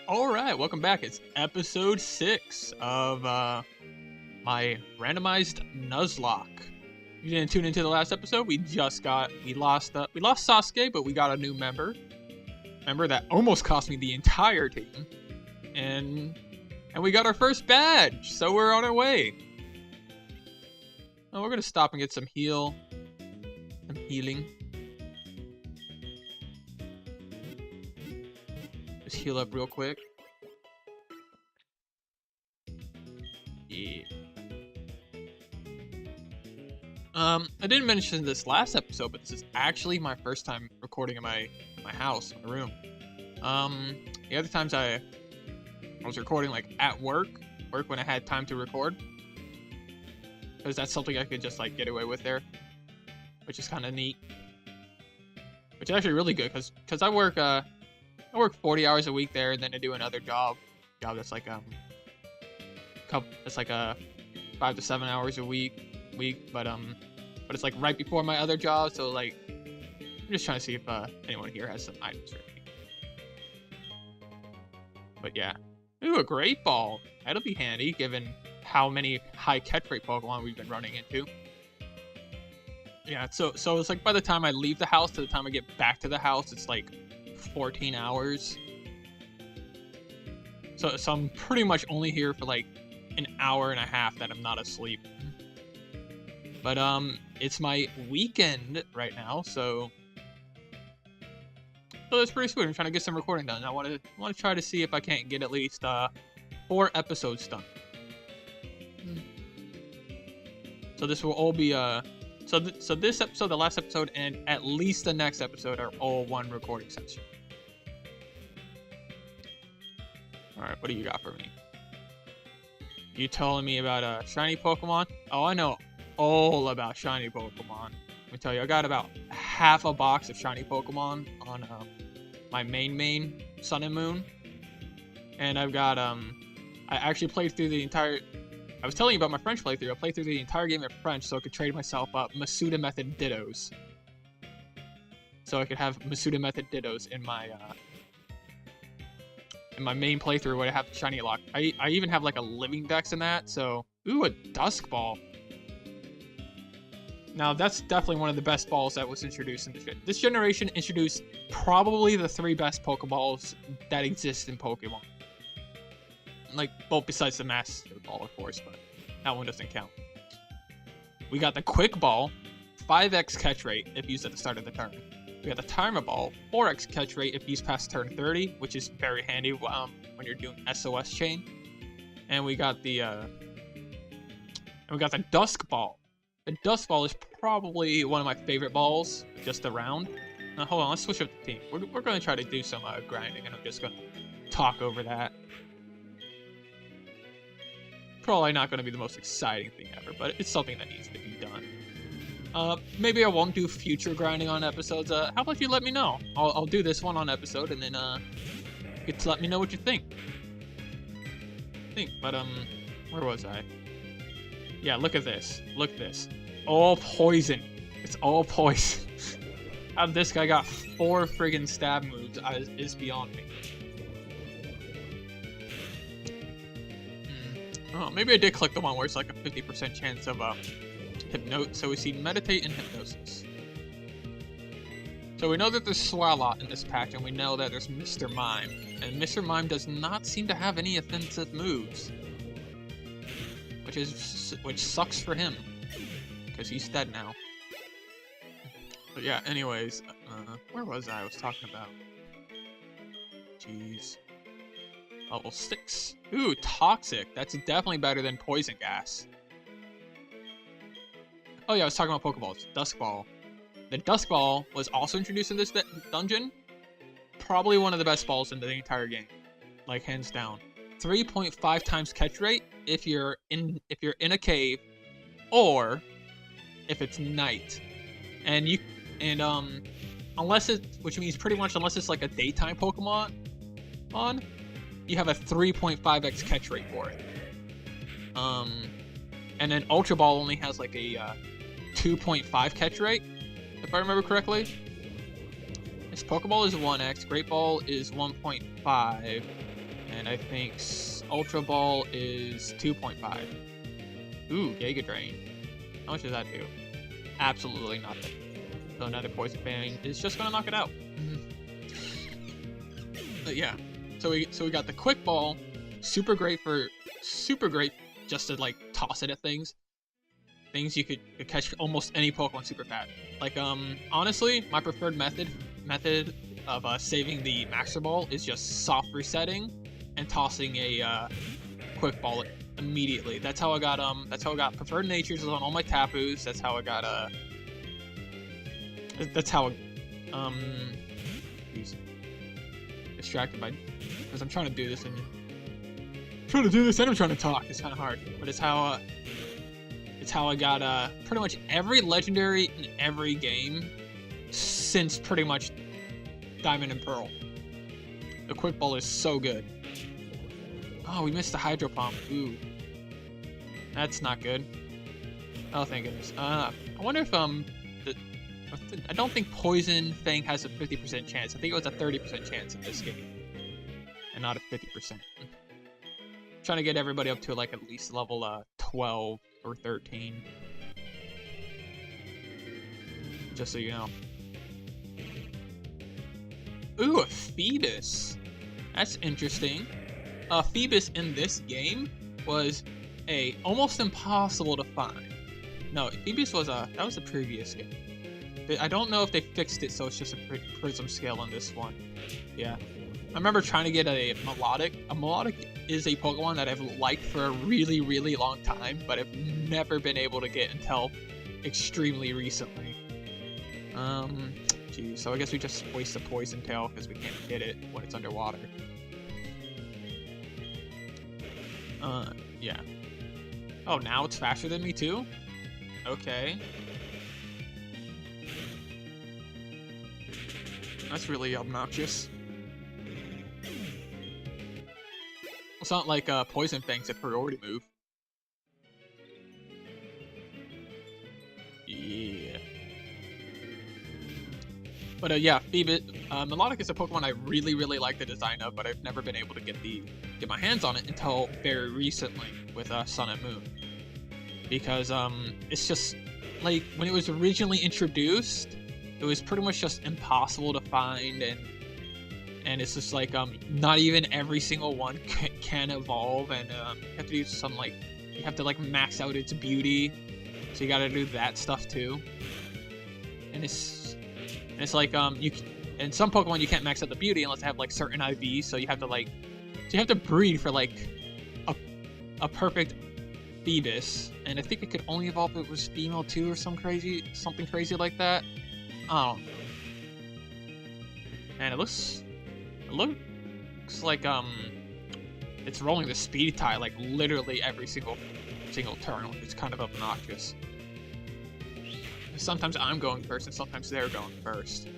Alright, welcome back. It's episode 6 of my randomized Nuzlocke. If you didn't tune into the last episode, we lost Sasuke, but we got a new member. Member that almost cost me the entire team. And we got our first badge, so we're on our way. Oh, we're gonna stop and get some healing. Just heal up real quick. Yeah. I didn't mention this last episode, but this is actually my first time recording in my house, in my room. The other times I was recording like at work when I had time to record, because that's something I could just like get away with there, which is kind of neat. Which is actually really good, because I work 40 hours a week there, and then I do another job that's like it's like 5 to 7 hours a week, but it's like right before my other job, so like I'm just trying to see if anyone here has some items for me. But yeah, ooh, a great ball. That'll be handy given how many high catch rate Pokemon we've been running into. Yeah, so it's like by the time I leave the house to the time I get back to the house, it's like 14 hours. So I'm pretty much only here for like an hour and a half that I'm not asleep. But it's my weekend right now, so that's pretty sweet. I'm trying to get some recording done. I want to try to see if I can't get at least 4 episodes done. So this will all be so this episode, the last episode, and at least the next episode are all one recording session. Alright, what do you got for me? You telling me about shiny Pokemon? Oh, I know all about shiny Pokemon. Let me tell you, I got about half a box of shiny Pokemon on my main Sun and Moon. And I've got I actually played through the entire... I was telling you about my French playthrough. I played through the entire game in French so I could trade myself up Masuda Method Dittos. So I could have Masuda Method Dittos in my main playthrough where I have shiny lock. I even have like a living dex in that, so... Ooh, a Dusk Ball. Now, that's definitely one of the best balls that was introduced in this generation. Introduced probably the 3 best Pokeballs that exist in Pokemon. Like, well, besides the Master Ball, of course, but that one doesn't count. We got the Quick Ball, 5x catch rate if used at the start of the turn. We got the Timer Ball, 4x catch rate if used past turn 30, which is very handy when you're doing SOS chain. And we got the Dusk Ball. The Dusk Ball is probably one of my favorite balls, just around. Now, hold on, let's switch up the team. We're going to try to do some grinding, and I'm just going to talk over that. Probably not going to be the most exciting thing ever, but it's something that needs to be done. Maybe I won't do future grinding on episodes. How about you let me know? I'll do this one on episode, and then you get to let me know what you think. But where was I? Yeah, look at this. Look at this. All poison. It's all poison. How this guy got 4 friggin' stab moves is beyond me. Oh, maybe I did click the one where it's like a 50% chance of hypnosis. So we see Meditate and Hypnosis. So we know that there's Swalot in this patch, and we know that there's Mr. Mime. And Mr. Mime does not seem to have any offensive moves. Which sucks for him, because he's dead now. But yeah, anyways, where was I? I was talking about... Jeez. Level 6. Ooh, Toxic. That's definitely better than Poison Gas. Oh yeah, I was talking about Pokeballs. Dusk Ball. The Dusk Ball was also introduced in this dungeon. Probably one of the best balls in the entire game. Like, hands down. 3.5 times catch rate if you're in a cave, or if it's night, unless which means pretty much unless it's like a daytime Pokemon you have a 3.5x catch rate for it. And then Ultra Ball only has like a 2.5 catch rate, if I remember correctly. This Pokeball is 1x, Great Ball is 1.5, And I think Ultra Ball is 2.5. Ooh, Giga Drain. How much does that do? Absolutely nothing. So another Poison Fang is just gonna knock it out. But yeah, so we got the Quick Ball, super great just to like toss it at things. Things you could catch almost any Pokemon super fast. Like honestly, my preferred method of saving the Master Ball is just soft resetting and tossing a Quick Ball immediately. That's how I got Preferred Natures on all my Tapus. That's how I got geez, distracted by because I'm trying to do this and I'm trying to talk. It's kind of hard, but it's how I got pretty much every legendary in every game since pretty much Diamond and Pearl. The Quick Ball is so good. Oh, we missed the Hydro Pump. Ooh. That's not good. Oh, thank goodness. I wonder if, I don't think Poison Fang has a 50% chance. I think it was a 30% chance in this game. And not a 50%. Trying to get everybody up to, like, at least level, 12 or 13. Just so you know. Ooh, a Phoebus. That's interesting. Phoebus in this game was almost impossible to find. No, Phoebus was that was the previous game. I don't know if they fixed it so it's just a prism scale on this one. Yeah. I remember trying to get a Melodic. A Melodic is a Pokemon that I've liked for a really, really long time, but I've never been able to get until extremely recently. Geez, so I guess we just waste the Poison Tail because we can't hit it when it's underwater. Yeah. Oh, now it's faster than me too? Okay. That's really obnoxious. It's not like Poison Fang's a priority move. Yeah. But yeah, Phoebus, Melodic is a Pokemon I really, really like the design of, but I've never been able to get my hands on it until very recently with Sun and Moon. Because it's just like when it was originally introduced, it was pretty much just impossible to find, and it's just like not even every single one can evolve, and you have to do some you have to max out its beauty, so you got to do that stuff too. And it's like and some Pokemon you can't max out the beauty unless they have certain IVs, so you have to breed for a perfect Phoebus, and I think it could only evolve if it was female too, or something crazy like that. Oh, and it looks like it's rolling the speed tie literally every single turn, which is kind of obnoxious. Sometimes I'm going first, and sometimes they're going first.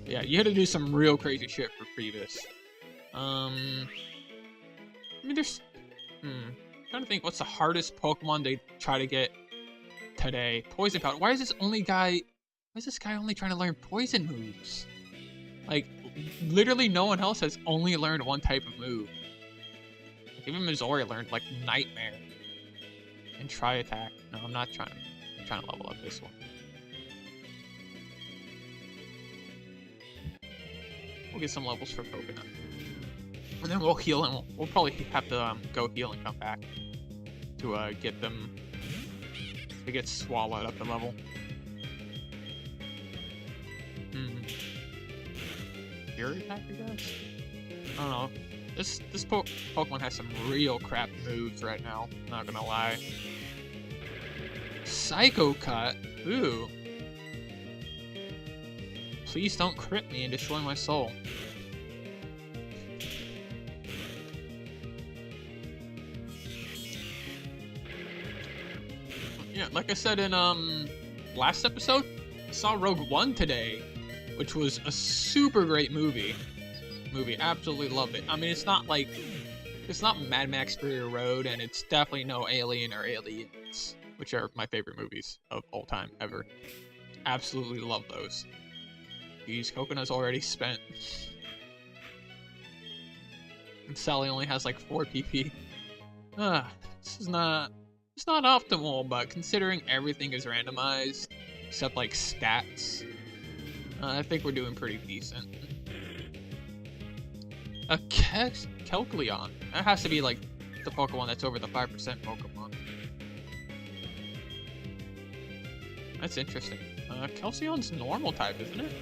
Yeah, you had to do some real crazy shit for Phoebus. I mean, there's I'm trying to think what's the hardest Pokemon they try to get today. Poison Powder. Why is this guy only trying to learn poison moves? Literally no one else has only learned one type of move. Even Missouri learned Nightmare and Tri Attack. No, I'm not trying. I'm trying to level up this one. We'll get some levels for Coconut. And then we'll heal, and we'll probably have to go heal and come back to get them to get swallowed up the level. Fury attack, I guess? I don't know. This Pokemon has some real crap moves right now. Not gonna lie. Psycho Cut. Ooh. Please don't crit me and destroy my soul. Yeah, like I said in last episode, I saw Rogue One today, which was a super great movie. Absolutely loved it. I mean, it's not Mad Max Fury Road, and it's definitely no Alien or Aliens, which are my favorite movies of all time ever. Absolutely love those. Geez, Coconut's already spent. And Sally only has like 4 PP. This is not... It's not optimal, but considering everything is randomized, except like stats, I think we're doing pretty decent. A Kelkleon. That has to be like the Pokemon that's over the 5% Pokemon. That's interesting. Kelseon's normal type, isn't it?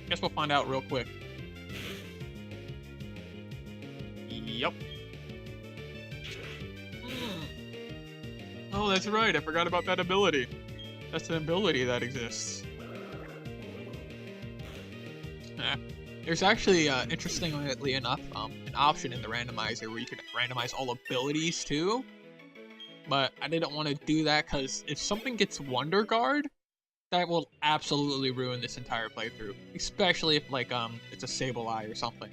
Guess we'll find out real quick. Yup. Oh, that's right. I forgot about that ability. That's an ability that exists. There's actually, interestingly enough, an option in the randomizer where you can randomize all abilities too. But I didn't want to do that because if something gets Wonder Guard, that will absolutely ruin this entire playthrough. Especially if, like, it's a Sableye or something.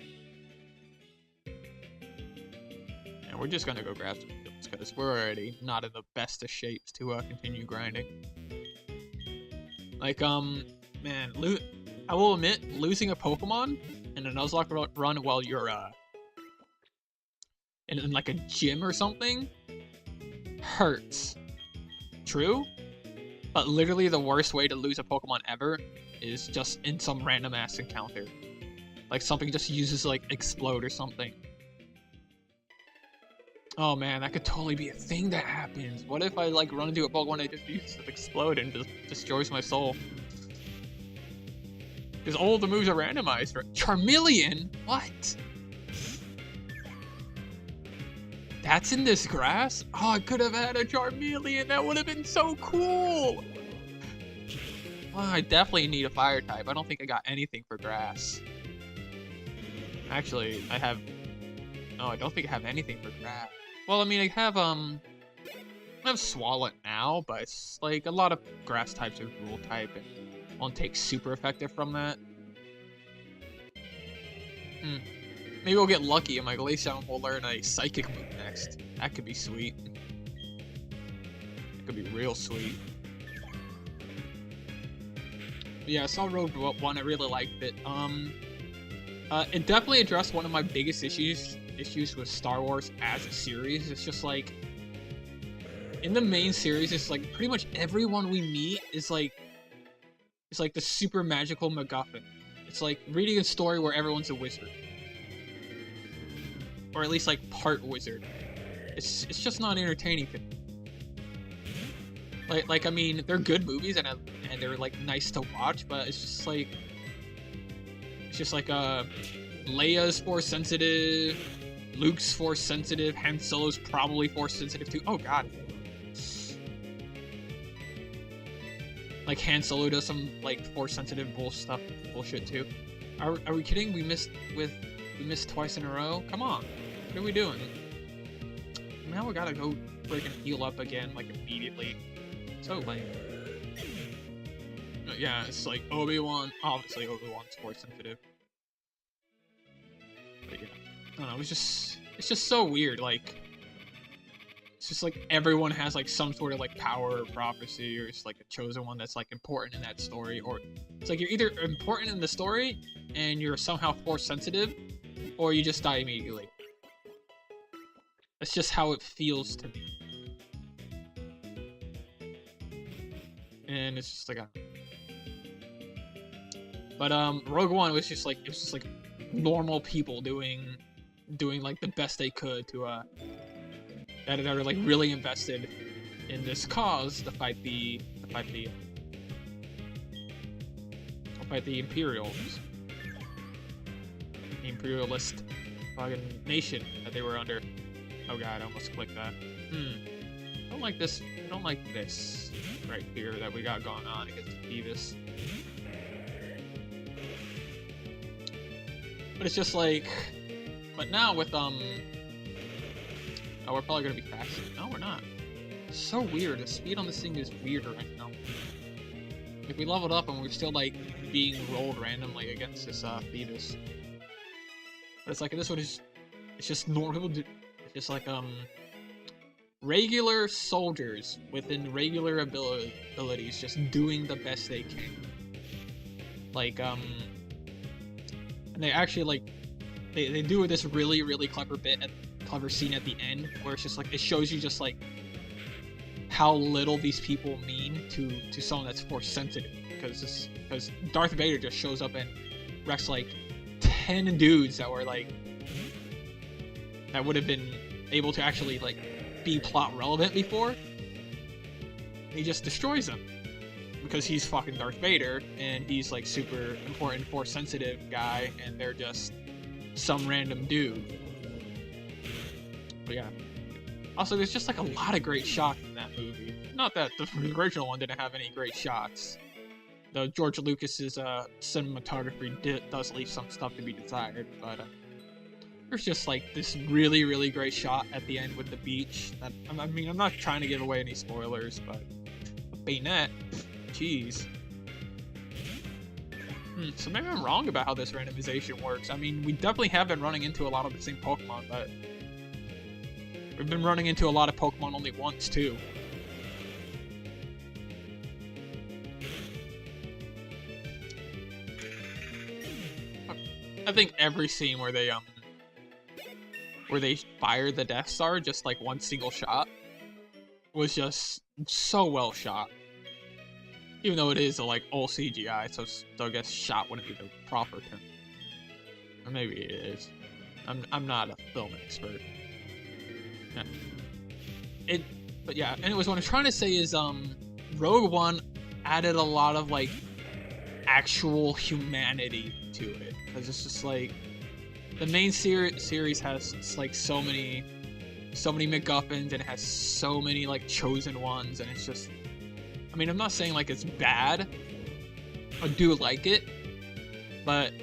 And we're just gonna go grab some kills because we're already not in the best of shapes to continue grinding. Like, man, I will admit, losing a Pokemon in a Nuzlocke run while you're in like a gym or something hurts. True, but literally the worst way to lose a Pokemon ever is just in some random ass encounter. Like something just uses like Explode or something. Oh man, that could totally be a thing that happens. What if I like run into a Pokemon that just uses Explode and just destroys my soul? Because all the moves are randomized. Right? Charmeleon? What? That's in this grass? Oh, I could have had a Charmeleon. That would have been so cool. Oh, I definitely need a fire type. I don't think I got anything for grass. Actually, I have... No, I don't think I have anything for grass. Well, I mean, I have Swalot now, but it's like a lot of grass types are Rule type and won't take super effective from that. Maybe we'll get lucky and my Glaceon will learn a Psychic move next. That could be sweet. That could be real sweet. But yeah, I saw Rogue One. I really liked it. It definitely addressed one of my biggest issues with Star Wars as a series. It's just like in the main series, it's like pretty much everyone we meet is like it's like the super magical MacGuffin. It's like reading a story where everyone's a wizard, or at least like part wizard. It's just not entertaining to me. Like I mean, they're good movies and they're like nice to watch, but it's just like Leia's force sensitive, Luke's force sensitive, Han Solo's probably force sensitive too. Oh god. Like Han Solo does some like force sensitive bullshit too. Are we kidding? We missed twice in a row? Come on. What are we doing? Now we gotta go freaking heal up again like immediately. So lame. Yeah, it's like Obi-Wan. Obviously Obi-Wan's force sensitive. But yeah. I don't know, it's just so weird, like it's just like everyone has like some sort of like power or prophecy, or it's like a chosen one that's like important in that story, or it's like you're either important in the story and you're somehow force sensitive, or you just die immediately. That's just how it feels to me. And it's just like But Rogue One was just like normal people doing like the best they could to that are like really invested in this cause to fight the Imperials. The imperialist fucking nation that they were under. Oh god, I almost clicked that. I don't like this right here that we got going on against Beavis. But it's just like, but now with oh, we're probably gonna be faster. No, we're not. It's so weird. The speed on this thing is weird right now. Like we leveled up and we're still like being rolled randomly against this Beavis. But it's like this one is, it's just normal. It's just like regular soldiers within regular abilities, just doing the best they can. Like and they actually like they do this really, really clever clever scene at the end where it's just like, it shows you just like how little these people mean to someone that's force sensitive, because Darth Vader just shows up and wrecks like 10 dudes that were like, that would have been able to actually like be plot relevant before. He just destroys them because he's fucking Darth Vader and he's like super important force sensitive guy, and they're just some random dude. But yeah. Also, there's just like a lot of great shots in that movie. Not that the original one didn't have any great shots. Though George Lucas's cinematography does leave some stuff to be desired, but there's just like this really, really great shot at the end with the beach. That, I mean, I'm not trying to give away any spoilers, but Bayonet, jeez. So maybe I'm wrong about how this randomization works. I mean, we definitely have been running into a lot of the same Pokemon, but we've been running into a lot of Pokemon only once, too. I think every scene where they fire the Death Star just like one single shot was just so well shot. Even though it is a like old CGI, so I guess shot wouldn't be the proper term. Or maybe it is. I'm not a film expert. Yeah. But yeah, anyways, what I'm trying to say is Rogue One added a lot of like actual humanity to it, because it's just like the main series has like so many MacGuffins, and it has so many like chosen ones, and it's just, I mean, I'm not saying like it's bad. I do like it, but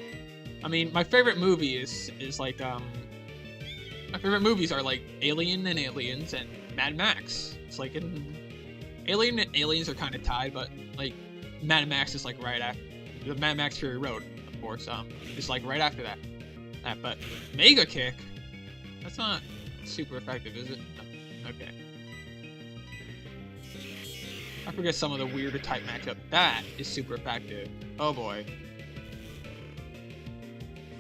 I mean, my favorite movie is like my favorite movies are like Alien and Aliens and Mad Max. It's like Alien and Aliens are kind of tied, but like Mad Max is like right after the Mad Max Fury Road, of course. It's like right after that. But Mega Kick, that's not super effective, is it? No. Okay. I forget some of the weirder type matchup. That is super effective. Oh boy.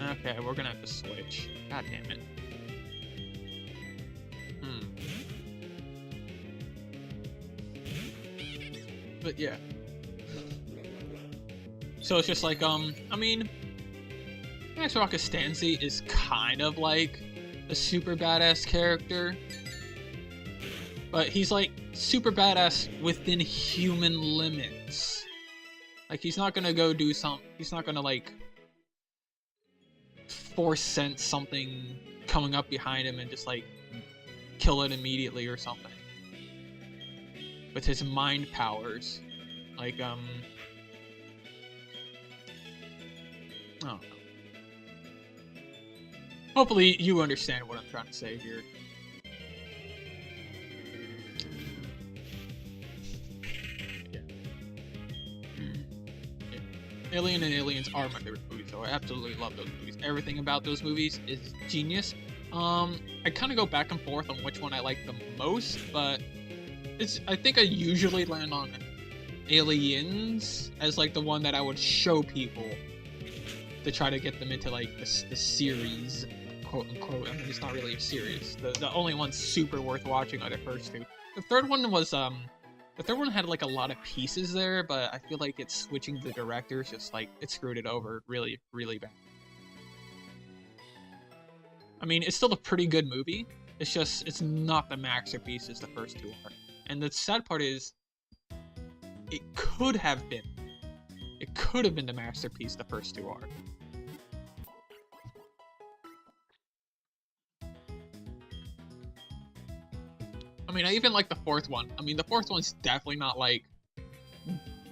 Okay, we're gonna have to switch. God damn it. But yeah. So it's just like, I mean, Max Rock Costanzi is kind of like a super badass character, but he's like super badass within human limits. Like, he's not gonna go do he's not gonna like force sense something coming up behind him and just like kill it immediately or something. With his mind powers. Like, I don't know. Hopefully you understand what I'm trying to say here. Yeah. Yeah. Alien and Aliens are my favorite movies, so I absolutely love those movies. Everything about those movies is genius. I kind of go back and forth on which one I like the most, but I think I usually land on Aliens as like the one that I would show people to try to get them into like the series, quote unquote. I mean, it's not really a series. The only ones super worth watching are the first two. The third one was the third one had like a lot of pieces there, but I feel like it's switching the directors just like it screwed it over really, really bad. I mean, it's still a pretty good movie. It's just, it's not the masterpiece as the first two are. And the sad part is, it could have been the masterpiece the first two are. I mean, I even like the fourth one. I mean, the fourth one's definitely not like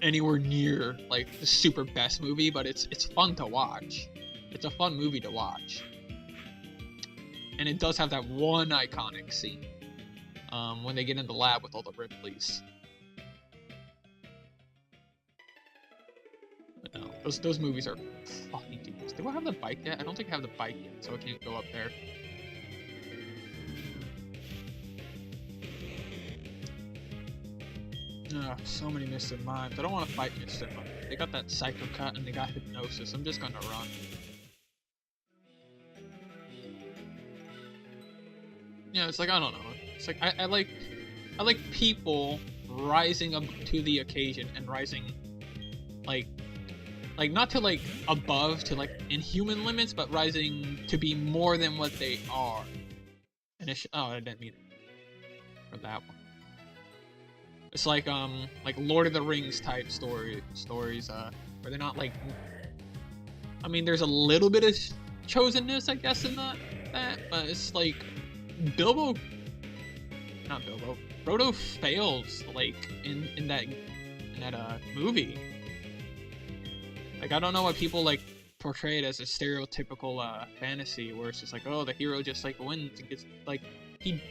anywhere near like the super best movie, but it's fun to watch. It's a fun movie to watch. And it does have that one iconic scene. When they get in the lab with all the Ripleys. But no, those movies are fucking genius. Do I have the bike yet? I don't think I have the bike yet, so I can't go up there. Ugh, so many Mr. Mimes. I don't want to fight Mr. Mime. They got that Psycho Cut and they got Hypnosis. I'm just gonna run. Yeah, it's like, I don't know. It's like I like people rising up to the occasion and rising like not to like above to like inhuman limits, but rising to be more than what they are. And oh, I didn't mean it for that one. It's like Lord of the Rings type stories where they're not like, I mean, there's a little bit of chosenness, I guess, in that, but it's like Frodo fails like in that movie. Like, I don't know why people like portray it as a stereotypical fantasy where it's just like, oh, the hero just like wins and gets like, he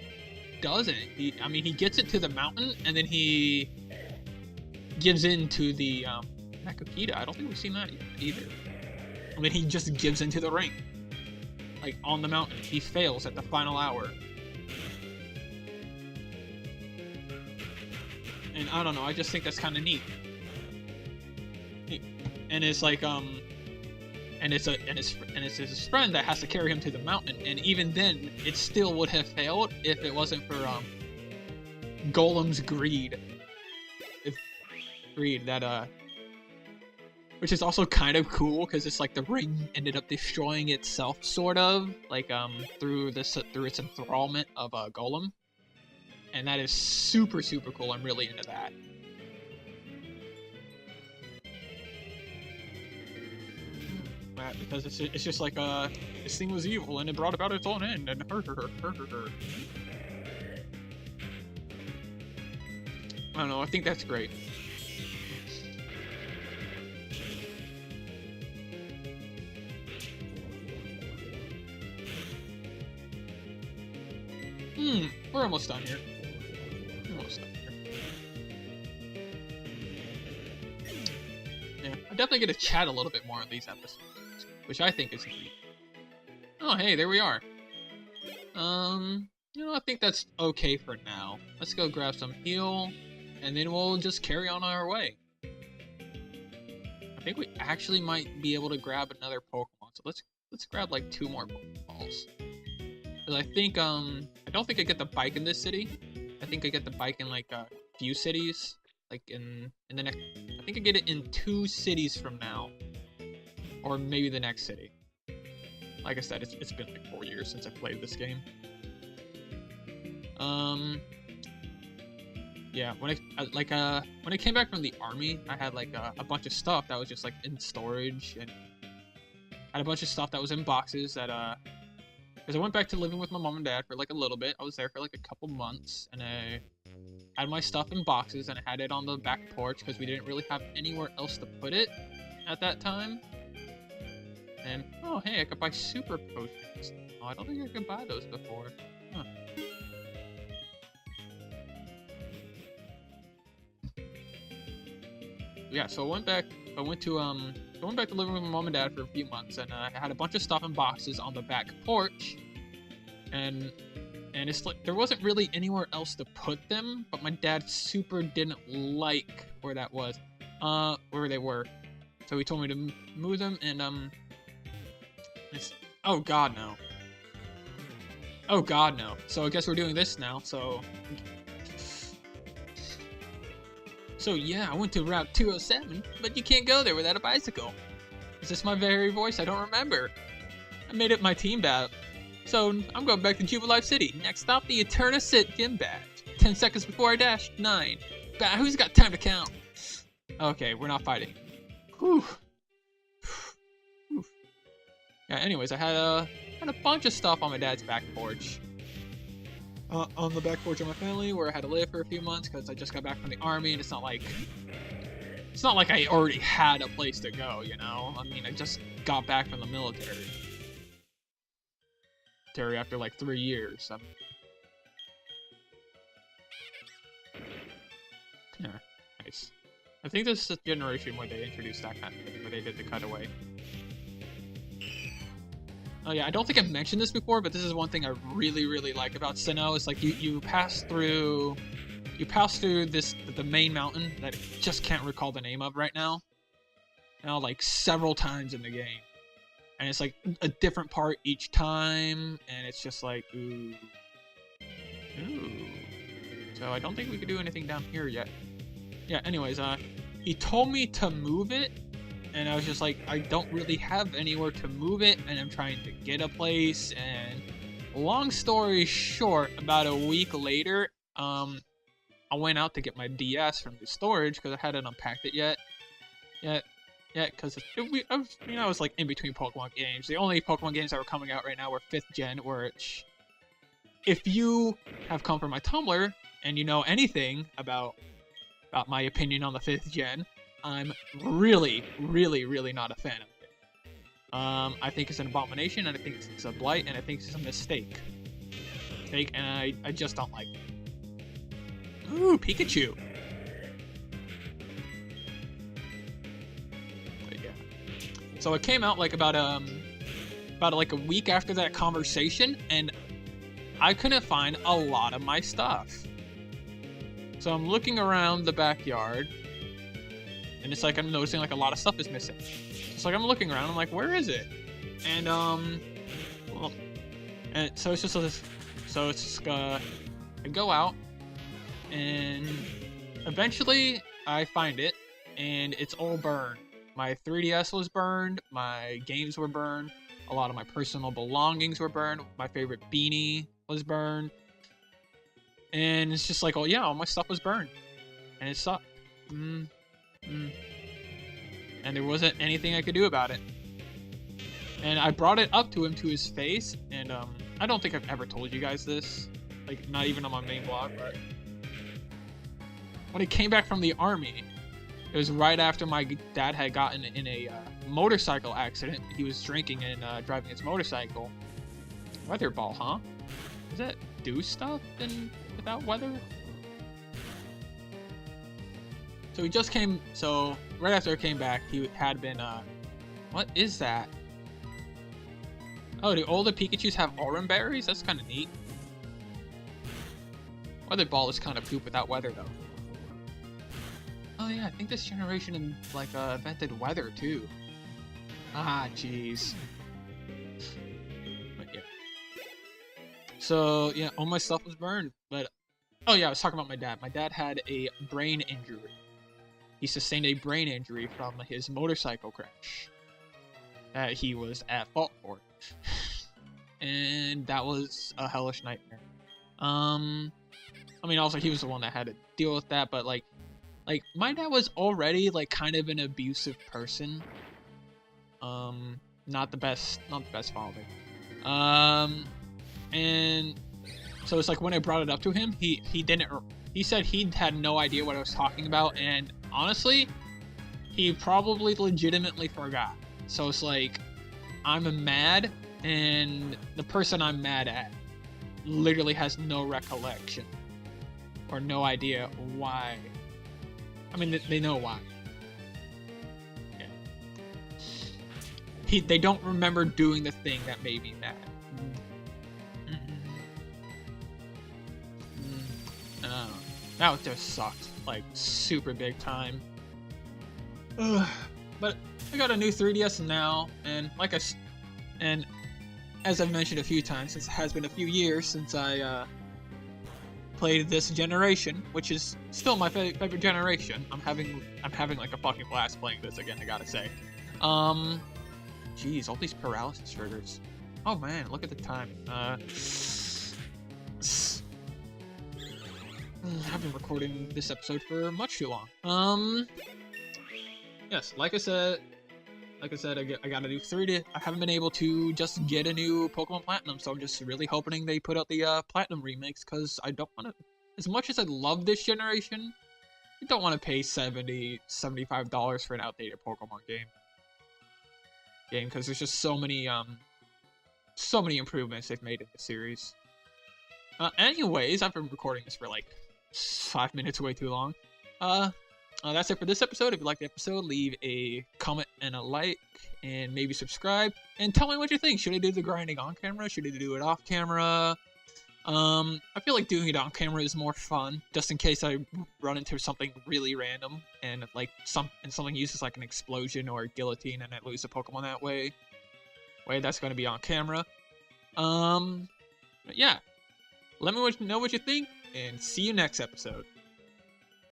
doesn't. I mean, he gets it to the mountain and then he gives in to the Makapita. I don't think we've seen that either. I mean, he just gives into the ring, like on the mountain. He fails at the final hour. And I don't know, I just think that's kind of neat. And it's like and it's his friend that has to carry him to the mountain, and even then it still would have failed if it wasn't for Golem's greed. Which is also kind of cool because it's like the ring ended up destroying itself, sort of like through its enthrallment of Golem. And that is super, super cool. I'm really into that. Because it's just like, this thing was evil and it brought about its own end and her. I don't know, I think that's great. We're almost done here. Yeah, I definitely get to chat a little bit more in these episodes, which I think is neat. Oh, hey, there we are. I think that's okay for now. Let's go grab some heal, and then we'll just carry on our way. I think we actually might be able to grab another Pokemon, so let's grab like 2 more Pokeballs. Because I think, I don't think I get the bike in this city. I think I get the bike in like a few cities. Like in the next, I think I get it in 2 cities from now. Or maybe the next city. Like I said, it's been like 4 years since I played this game. Yeah, when I came back from the army, I had like a bunch of stuff that was just like in storage, and I had a bunch of stuff that was in boxes that because I went back to living with my mom and dad for like a little bit. I was there for like a couple months, and I had my stuff in boxes, and I had it on the back porch because we didn't really have anywhere else to put it at that time. And oh hey, I could buy super potions. Oh, I don't think I could buy those before. Huh. Yeah, so I went back to living with my mom and dad for a few months, and I had a bunch of stuff in boxes on the back porch, and it's like there wasn't really anywhere else to put them, but my dad super didn't like where that was, where they were, so he told me to move them, and oh god no, so I guess we're doing this now, so yeah, I went to Route 207, but you can't go there without a bicycle. Is this my very voice? I don't remember. I made it my team badge. So I'm going back to Jubilife City. Next stop, the Eternasit gym badge. 10 seconds before I dash. 9. Who's got time to count? Okay, we're not fighting. Whew. Yeah, anyways, I had a bunch of stuff on my dad's back porch. On the back porch of my family, where I had to live for a few months because I just got back from the army, and it's not like I already had a place to go, you know? I mean, I just got back from the military after like 3 years. Yeah, nice. I think this is the generation where they introduced that kind of thing, where they did the cutaway. Oh yeah, I don't think I've mentioned this before, but this is one thing I really, really like about Sinnoh. It's like you pass through the main mountain that I just can't recall the name of right now. Like several times in the game. And it's like a different part each time, and it's just like, ooh. Ooh. So I don't think we could do anything down here yet. Yeah, anyways, he told me to move it, and I was just like, I don't really have anywhere to move it, and I'm trying to get a place, and long story short, about a week later, I went out to get my DS from the storage because I hadn't unpacked it yet. Because I was like in between Pokemon games. The only Pokemon games that were coming out right now were 5th gen, which, if you have come from my Tumblr and you know anything about my opinion on the 5th gen, I'm really, really, really not a fan of it. I think it's an abomination, and I think it's a blight, and I think it's a mistake. And I just don't like it. Ooh, Pikachu. So it came out like about like a week after that conversation, and I couldn't find a lot of my stuff. So I'm looking around the backyard, and it's like I'm noticing like a lot of stuff is missing. It's like I'm looking around, I'm like, where is it? And so it's just I go out, and eventually I find it, and it's all burned. My 3DS was burned, my games were burned, a lot of my personal belongings were burned, my favorite beanie was burned, and it's just like, oh yeah, all my stuff was burned, and it sucked. And there wasn't anything I could do about it. And I brought it up to him, to his face, and I don't think I've ever told you guys this, like not even on my main blog, but when he came back from the army, it was right after my dad had gotten in a motorcycle accident. He was drinking and driving his motorcycle. Weather ball, huh? Does that do stuff without weather? So he just came. So right after I came back, he had been. What is that? Oh, do all the Pikachus have aurum berries? That's kind of neat. Weather ball is kind of poop without weather though. Oh yeah, I think this generation like invented weather too. Ah, jeez. But yeah. So yeah, all my stuff was burned. But oh yeah, I was talking about my dad. My dad had a brain injury. He sustained a brain injury from his motorcycle crash that he was at fault for, and that was a hellish nightmare. I mean, also he was the one that had to deal with that, but like my dad was already like kind of an abusive person. Not the best father. And so it's like when I brought it up to him, he said he had no idea what I was talking about, and honestly, he probably legitimately forgot. So it's like I'm mad, and the person I'm mad at literally has no recollection or no idea why. I mean, they know why. Yeah. They don't remember doing the thing that made me mad. That just sucked, like super big time. Ugh. But I got a new 3DS now, and and as I've mentioned a few times, since it has been a few years since I played this generation, which is still my favorite generation. I'm having like a fucking blast playing this again, I gotta say. Jeez, all these paralysis triggers. Oh man, look at the time. I've been recording this episode for much too long. Yes, like I said, I got a new 3D. I haven't been able to just get a new Pokemon Platinum, so I'm just really hoping they put out the Platinum remakes, because I don't want to. As much as I love this generation, I don't want to pay $75 for an outdated Pokemon game, because there's just so many improvements they've made in the series. Anyways, I've been recording this for like 5 minutes, way too long. That's it for this episode. If you liked the episode, leave a comment and a like, and maybe subscribe, and tell me what you think. Should I do the grinding on camera? Should I do it off camera? I feel like doing it on camera is more fun, just in case I run into something really random, and like something uses like an explosion or a guillotine, and I lose a Pokemon that way. That's going to be on camera. But yeah. Let me know what you think, and see you next episode.